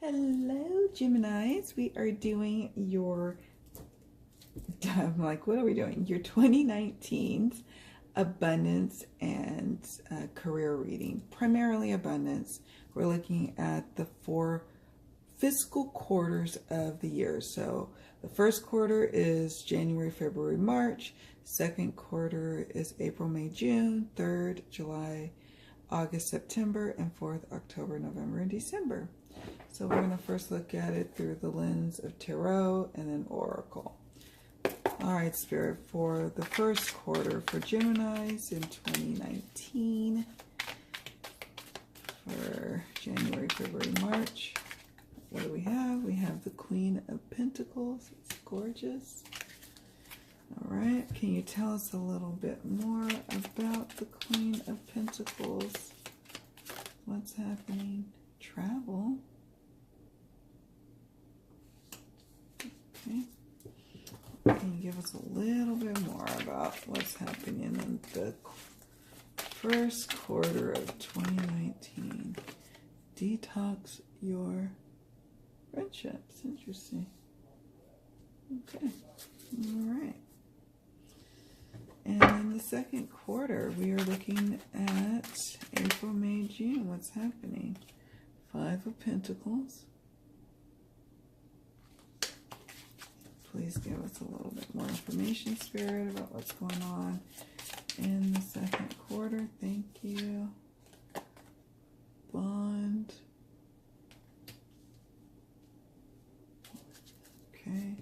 Hello, Geminis. We are doing your, I'm like, what are we doing? Your 2019's abundance and career reading. Primarily abundance. We're looking at the 4 fiscal quarters of the year. So the first quarter is January, February, March. Second quarter is April, May, June. Third, July, August, September. And fourth, October, November, and December. So we're going to first look at it through the lens of Tarot and then Oracle. All right, Spirit, for the first quarter for Geminis in 2019, for January, February, March, what do we have? We have the Queen of Pentacles. It's gorgeous. All right, can you tell us a little bit more about the Queen of Pentacles? What's happening? Travel. Okay. Can you give us a little bit more about what's happening in the first quarter of 2019? Detox your friendships. Interesting. Okay. All right. And in the second quarter, we are looking at April, May, June. What's happening? 5 of Pentacles. Please give us a little bit more information, Spirit, about what's going on in the second quarter. Thank you. Bond. Okay.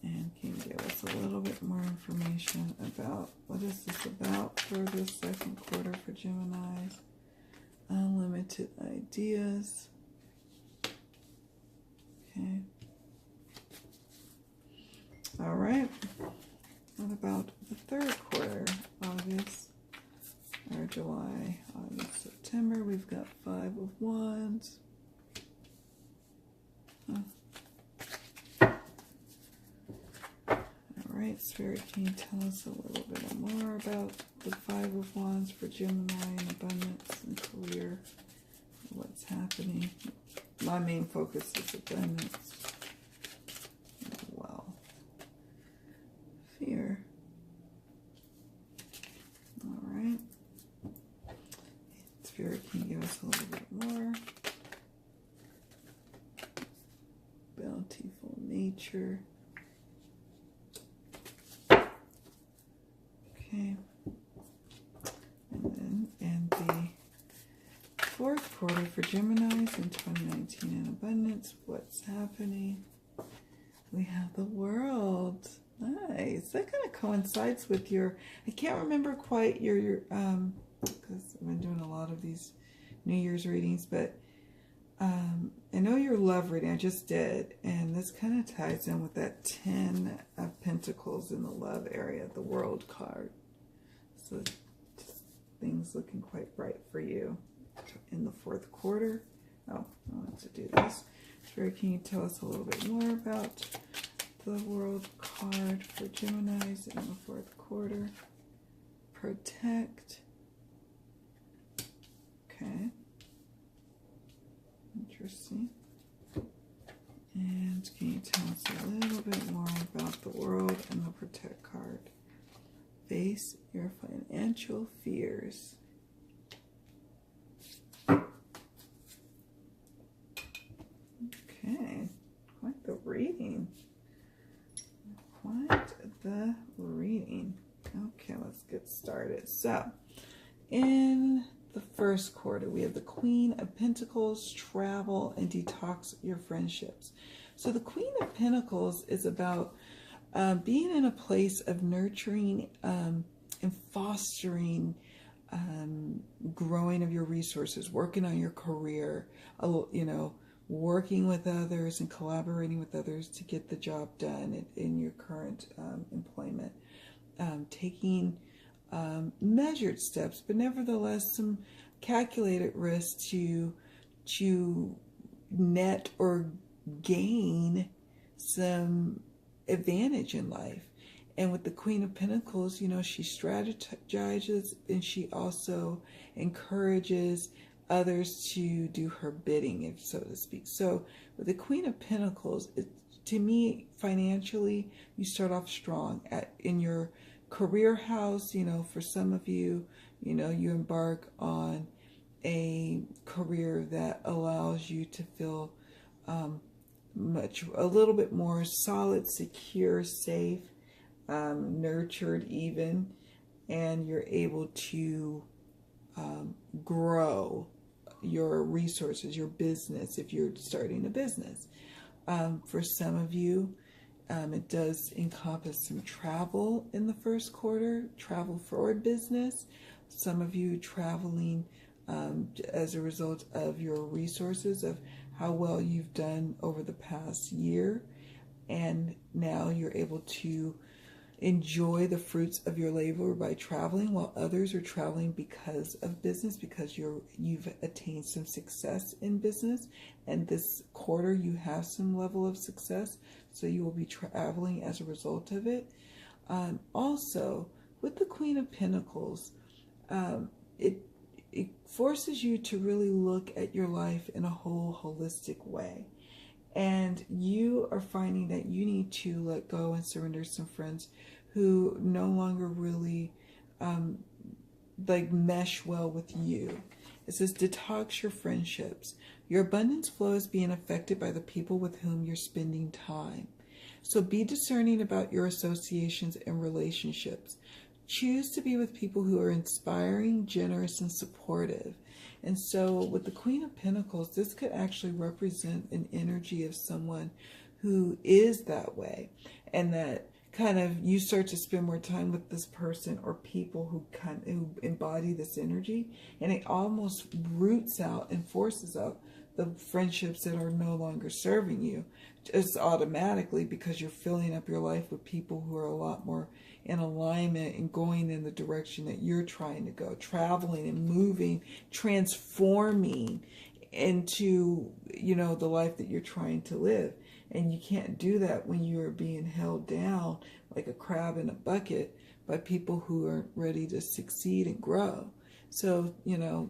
And can you give us a little bit more information about what is this about for the second quarter for Geminis? Unlimited ideas. Okay. All right. What about the third quarter? August or July, August, September. We've got 5 of Wands. All right, Spirit, can you tell us a little bit more about the 5 of Wands for Gemini and abundance and career? What's happening? My main focus is abundance. Fear. All right. Spirit, can you give us a little bit more? Bountiful nature. Okay. And the fourth quarter for Geminis in 2019 in abundance. What's happening? We have the World. Nice. That kind of coincides with your, I can't remember quite your because I've been doing a lot of these New Year's readings, but I know your love reading I just did, and this kind of ties in with that 10 of Pentacles in the love area, the World card. So just things looking quite bright for you in the fourth quarter. Oh, I wanted to do this. Spirit, can you tell us a little bit more about the World card for Geminis in the fourth quarter? Protect. Okay. Interesting. And can you tell us a little bit more about the World and the Protect card? Face your financial fears. Okay. Quite the reading. Quite the reading. Okay, let's get started. So, in the first quarter, we have the Queen of Pentacles, travel, and detox your friendships. So the Queen of Pentacles is about being in a place of nurturing and fostering growing of your resources, working on your career, you know, working with others and collaborating with others to get the job done in your current employment. Taking measured steps, but nevertheless some calculated risks to net or gain some advantage in life. And with the Queen of Pentacles, you know, she strategizes and she also encourages others to do her bidding, if so to speak. So with the Queen of Pentacles, to me, financially, you start off strong in your career house. You know, for some of you, you know, you embark on a career that allows you to feel a little bit more solid, secure, safe, nurtured even, and you're able to grow your resources, your business, if you're starting a business. For some of you, it does encompass some travel in the first quarter, travel for business. Some of you traveling as a result of your resources, of how well you've done over the past year, and now you're able to enjoy the fruits of your labor by traveling, while others are traveling because of business, because you've attained some success in business, and this quarter you have some level of success, so you will be traveling as a result of it. Also, with the Queen of Pentacles, it forces you to really look at your life in a whole holistic way. And you are finding that you need to let go and surrender some friends who no longer really mesh well with you. It says detox your friendships. Your abundance flow is being affected by the people with whom you're spending time. So be discerning about your associations and relationships. Choose to be with people who are inspiring, generous, and supportive. And so with the Queen of Pentacles, this could actually represent an energy of someone who is that way, and that kind of you start to spend more time with this person or people who embody this energy, and it almost roots out and forces out the friendships that are no longer serving you, just automatically, because you're filling up your life with people who are a lot more in alignment and going in the direction that you're trying to go, traveling and moving, transforming into, you know, the life that you're trying to live. And you can't do that when you are being held down like a crab in a bucket by people who aren't ready to succeed and grow. So, you know,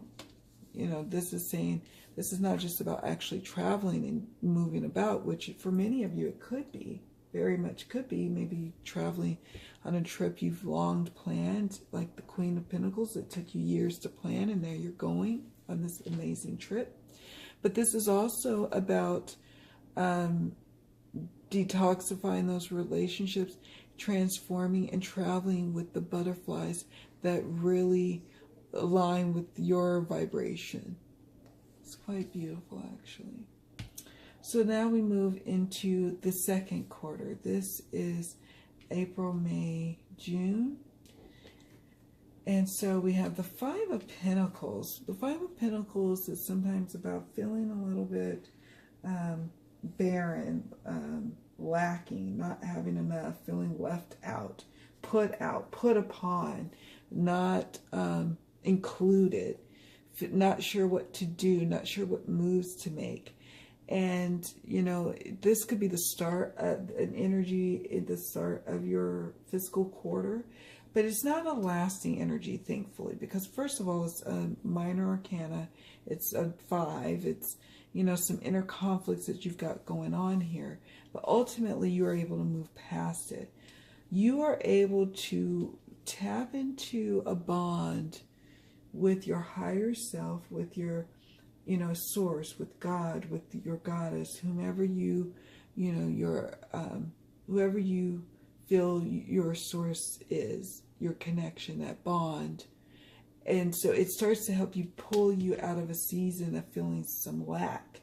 this is saying this is not just about actually traveling and moving about, which for many of you it could be, very much could be. Maybe traveling on a trip you've long planned, like the Queen of Pentacles. It took you years to plan, and now you're going on this amazing trip. But this is also about detoxifying those relationships, transforming and traveling with the butterflies that really align with your vibration. It's quite beautiful, actually. So now we move into the second quarter. This is April, May, June. And so we have the Five of Pentacles. The Five of Pentacles is sometimes about feeling a little bit barren, lacking, not having enough, feeling left out, put upon, not included, not sure what to do, not sure what moves to make. And, you know, this could be the start of an energy at the start of your fiscal quarter, but it's not a lasting energy, thankfully, because first of all, it's a minor arcana. It's a 5. It's, you know, some inner conflicts that you've got going on here, but ultimately you are able to move past it. You are able to tap into a bond with your higher self, with your, you know, source, with God, with your goddess, whomever you know, your, whoever you feel your source is, your connection, that bond. And so it starts to help you pull you out of a season of feeling some lack.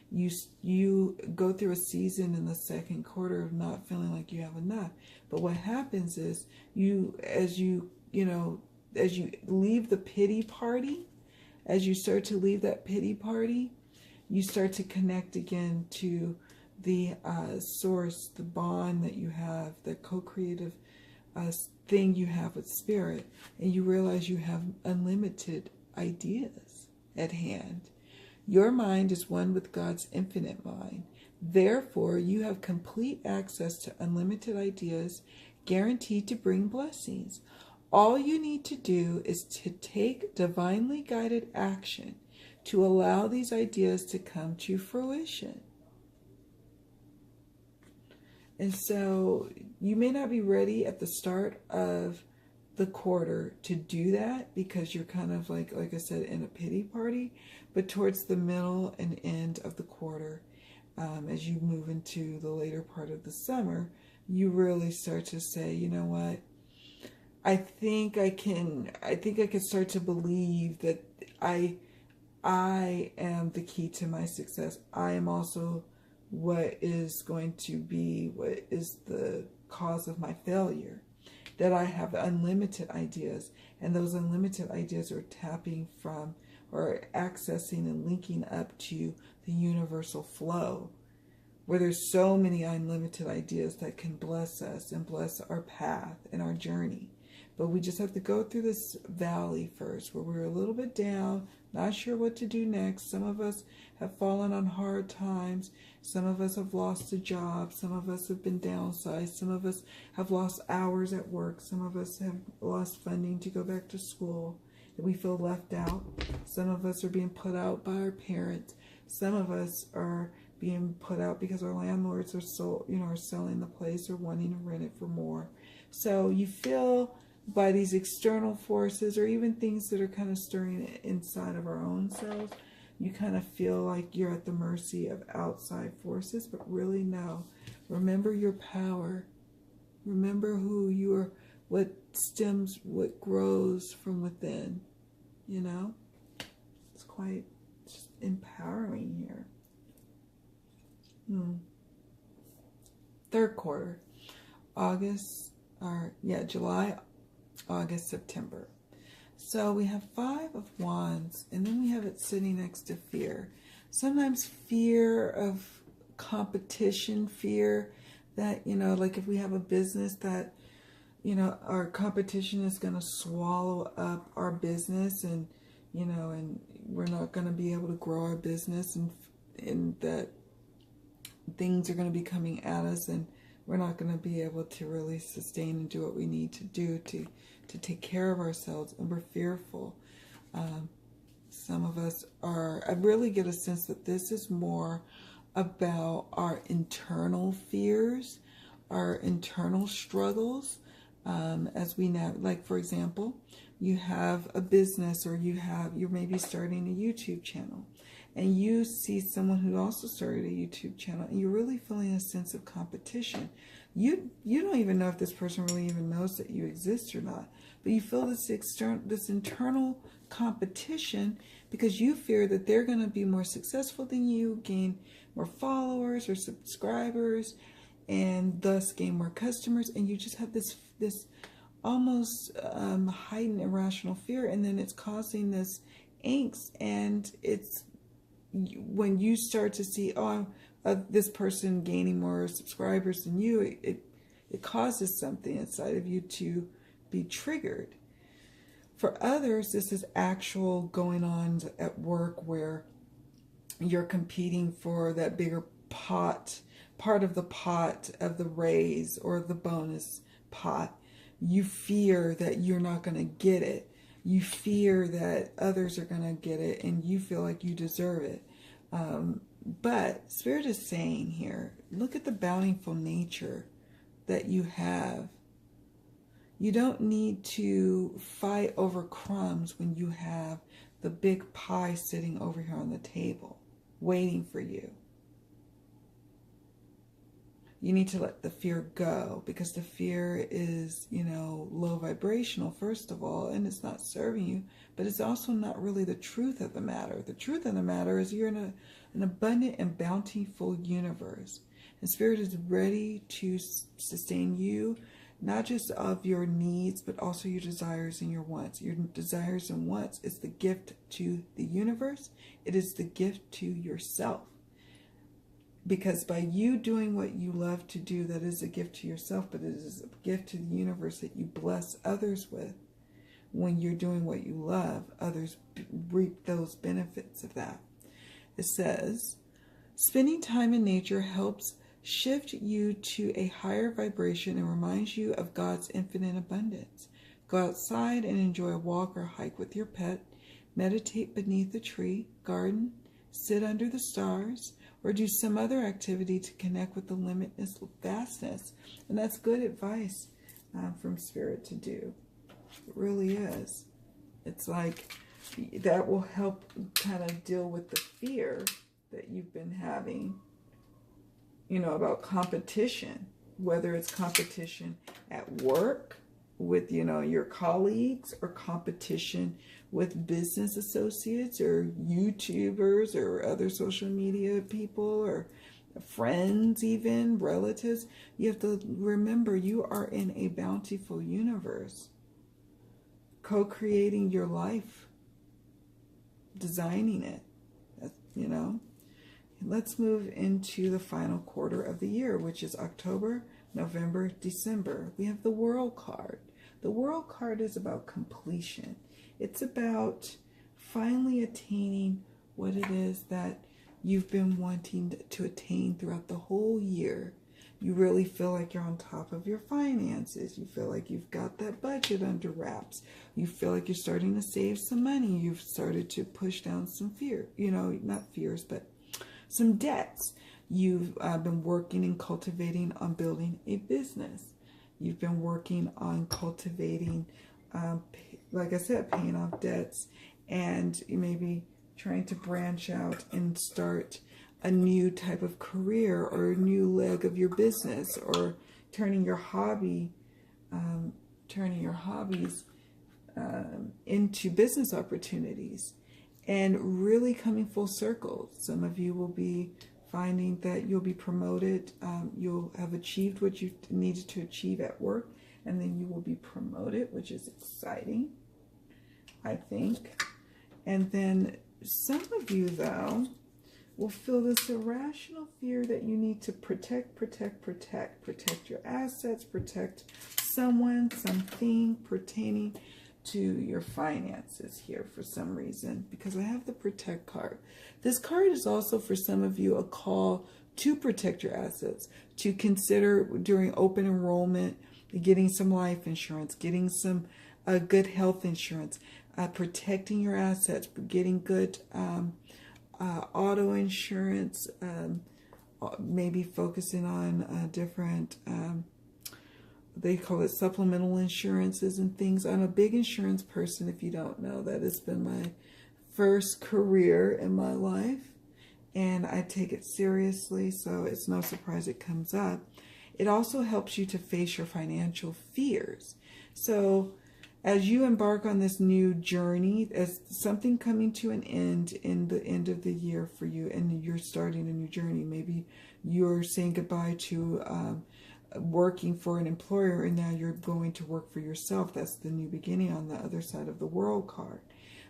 You go through a season in the second quarter of not feeling like you have enough. But what happens is as you leave the pity party, as you start to leave that pity party, you start to connect again to the source, the bond that you have, the co-creative thing you have with spirit, and you realize you have unlimited ideas at hand. Your mind is one with God's infinite mind. Therefore, you have complete access to unlimited ideas, guaranteed to bring blessings. All you need to do is to take divinely guided action to allow these ideas to come to fruition. And so you may not be ready at the start of the quarter to do that because you're kind of like I said, in a pity party, but towards the middle and end of the quarter, as you move into the later part of the summer, you really start to say, you know what, I think I can start to believe that I am the key to my success. I am also what is the cause of my failure. That I have unlimited ideas, and those unlimited ideas are tapping from or accessing and linking up to the universal flow, where there's so many unlimited ideas that can bless us and bless our path and our journey. But we just have to go through this valley first, where we're a little bit down, not sure what to do next. Some of us have fallen on hard times. Some of us have lost a job. Some of us have been downsized. Some of us have lost hours at work. Some of us have lost funding to go back to school. And we feel left out. Some of us are being put out by our parents. Some of us are being put out because our landlords are selling the place or wanting to rent it for more. So you feel by these external forces, or even things that are kind of stirring inside of our own selves, you kind of feel like you're at the mercy of outside forces, but really no. Remember your power. Remember who you are, what grows from within, you know? It's quite just empowering here. Third quarter, July, August, September. So we have 5 of Wands, and then we have it sitting next to fear. Sometimes fear of competition, fear that, like if we have a business that, our competition is going to swallow up our business, and, and we're not going to be able to grow our business, and that things are going to be coming at us, and we're not going to be able to really sustain and do what we need to do to take care of ourselves, and we're fearful. Some of us I really get a sense that this is more about our internal fears, our internal struggles, as we now, like for example, you have a business, or you're maybe starting a YouTube channel, and you see someone who also started a YouTube channel, and you're really feeling a sense of competition. You don't even know if this person really even knows that you exist or not, but you feel this internal competition because you fear that they're going to be more successful than you, gain more followers or subscribers, and thus gain more customers, and you just have this almost heightened irrational fear, and then it's causing this angst, and it's when you start to see, this person gaining more subscribers than you, it causes something inside of you to be triggered. For others, this is actual going on at work, where you're competing for that bigger part of the pot of the raise or the bonus pot. You fear that you're not going to get it. You fear that others are going to get it, and you feel like you deserve it. But Spirit is saying here, look at the bountiful nature that you have. You don't need to fight over crumbs when you have the big pie sitting over here on the table, waiting for you. You need to let the fear go, because the fear is, low vibrational, first of all, and it's not serving you, but it's also not really the truth of the matter. The truth of the matter is you're in an abundant and bountiful universe, and Spirit is ready to sustain you, not just of your needs, but also your desires and your wants. Your desires and wants is the gift to the universe. It is the gift to yourself. Because by you doing what you love to do, that is a gift to yourself, but it is a gift to the universe that you bless others with. When you're doing what you love, others reap those benefits of that. It says, spending time in nature helps shift you to a higher vibration and reminds you of God's infinite abundance. Go outside and enjoy a walk or hike with your pet. meditate beneath a tree, garden, sit under the stars, or do some other activity to connect with the limitless vastness. And that's good advice from Spirit to do. It really is. It's like that will help kind of deal with the fear that you've been having, you know, about competition, whether it's competition at work with, you know, your colleagues, or competition with business associates or YouTubers or other social media people or friends, even relatives. You have to remember you are in a bountiful universe, co-creating your life, designing it, you know. Let's move into the final quarter of the year, which is October, November, December. We have the World card. The World card is about completion. It's about finally attaining what it is that you've been wanting to attain throughout the whole year. You really feel like you're on top of your finances. You feel like you've got that budget under wraps. You feel like you're starting to save some money. You've started to push down some fear, you know, not fears, but some debts. You've been working and cultivating on building a business. You've been working on cultivating, like I said, paying off debts, and maybe trying to branch out and start a new type of career or a new leg of your business, or turning your hobbies into business opportunities, and really coming full circle. Some of you will be finding that you'll be promoted. You'll have achieved what you needed to achieve at work, and then you will be promoted, which is exciting, I think. And then some of you, though, will feel this irrational fear that you need to protect your assets, protect someone, something pertaining to your finances here for some reason, because I have the protect card. This card is also for some of you a call to protect your assets, to consider during open enrollment, getting some life insurance, getting some good health insurance, protecting your assets, getting good auto insurance, maybe focusing on different, they call it supplemental insurances and things. I'm a big insurance person, if you don't know. That has been my first career in my life, and I take it seriously, so it's no surprise it comes up. It also helps you to face your financial fears. So as you embark on this new journey, as something coming to an end in the end of the year for you, and you're starting a new journey, maybe you're saying goodbye to working for an employer, and now you're going to work for yourself. That's the new beginning on the other side of the World card.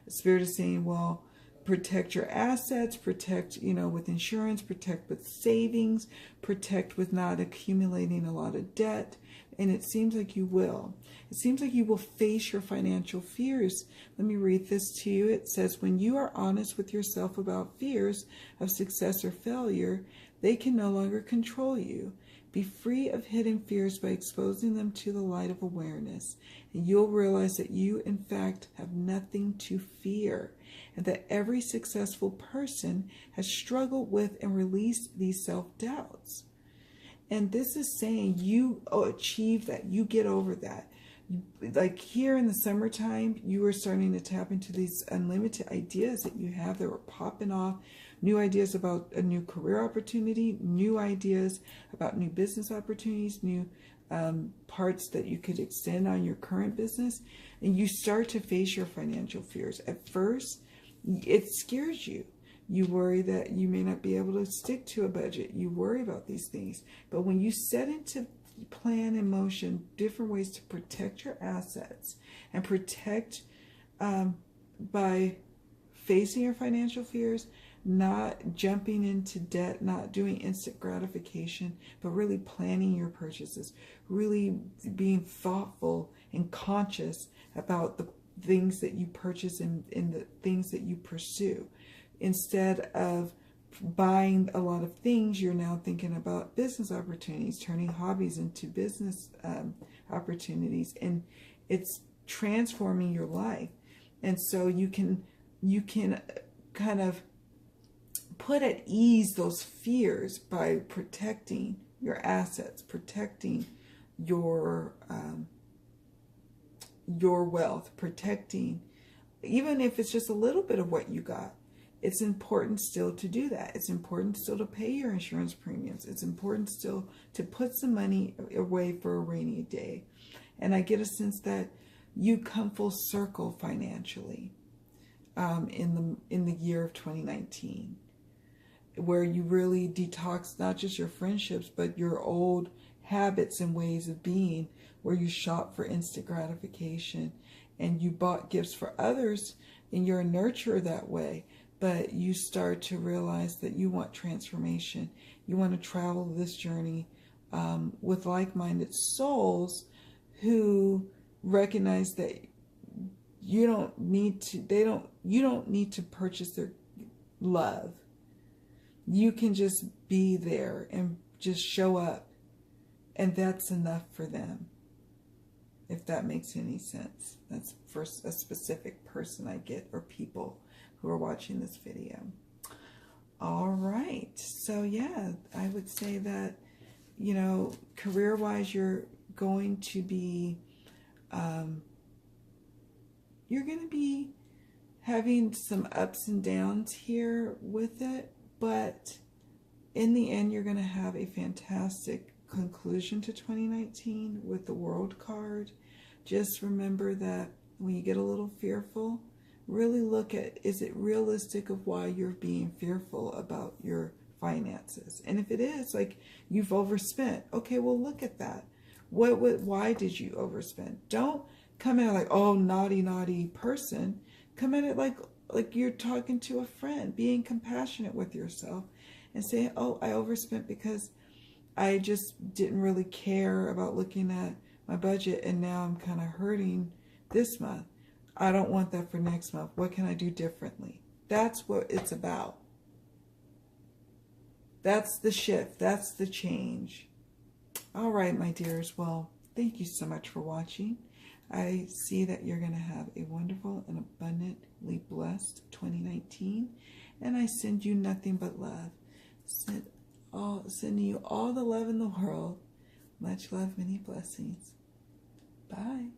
The Spirit is saying, well, protect your assets, protect, you know, with insurance, protect with savings, protect with not accumulating a lot of debt. And it seems like you will. It seems like you will face your financial fears. Let me read this to you. It says, when you are honest with yourself about fears of success or failure, they can no longer control you. Be free of hidden fears by exposing them to the light of awareness, and you'll realize that you, in fact, have nothing to fear, and that every successful person has struggled with and released these self-doubts. And this is saying you achieve that, you get over that. Like here in the summertime, you are starting to tap into these unlimited ideas that you have that were popping off. New ideas about a new career opportunity, new ideas about new business opportunities, new parts that you could extend on your current business. And you start to face your financial fears. At first, it scares you. You worry that you may not be able to stick to a budget. You worry about these things. But when you set into plan in motion different ways to protect your assets and protect by facing your financial fears, not jumping into debt, not doing instant gratification, but really planning your purchases, really being thoughtful and conscious about the things that you purchase and the things that you pursue. Instead of buying a lot of things, you're now thinking about business opportunities, turning hobbies into business opportunities, and it's transforming your life. And so you can you can kind of put at ease those fears by protecting your assets, protecting your wealth, protecting, even if it's just a little bit of what you got. It's important still to do that. It's important still to pay your insurance premiums. It's important still to put some money away for a rainy day. And I get a sense that you come full circle financially in the year of 2019, where you really detox not just your friendships, but your old habits and ways of being, where you shop for instant gratification and you bought gifts for others and you're a nurturer that way. But you start to realize that you want transformation. You want to travel this journey with like-minded souls who recognize that you don't need to purchase their love. You can just be there and just show up, and that's enough for them. If that makes any sense. That's for a specific person I get, or people who are watching this video. All right. So yeah, I would say that, you know, career-wise, you're going to be having some ups and downs here with it, but in the end, you're going to have a fantastic conclusion to 2019 with the World card. Just remember that when you get a little fearful, really look at, is it realistic of why you're being fearful about your finances? And if it is, like, you've overspent, okay, well, look at that. Why did you overspend? Don't come at it like, oh, naughty person. Come at it like you're talking to a friend, being compassionate with yourself and saying, oh, I overspent because I just didn't really care about looking at my budget, and now I'm kind of hurting this month. I don't want that for next month. What can I do differently? That's what it's about. That's the shift. That's the change. All right, my dears. Well, thank you so much for watching. I see that you're going to have a wonderful and abundantly blessed 2019. And I send you nothing but love. Sending you all the love in the world. Much love, many blessings. Bye.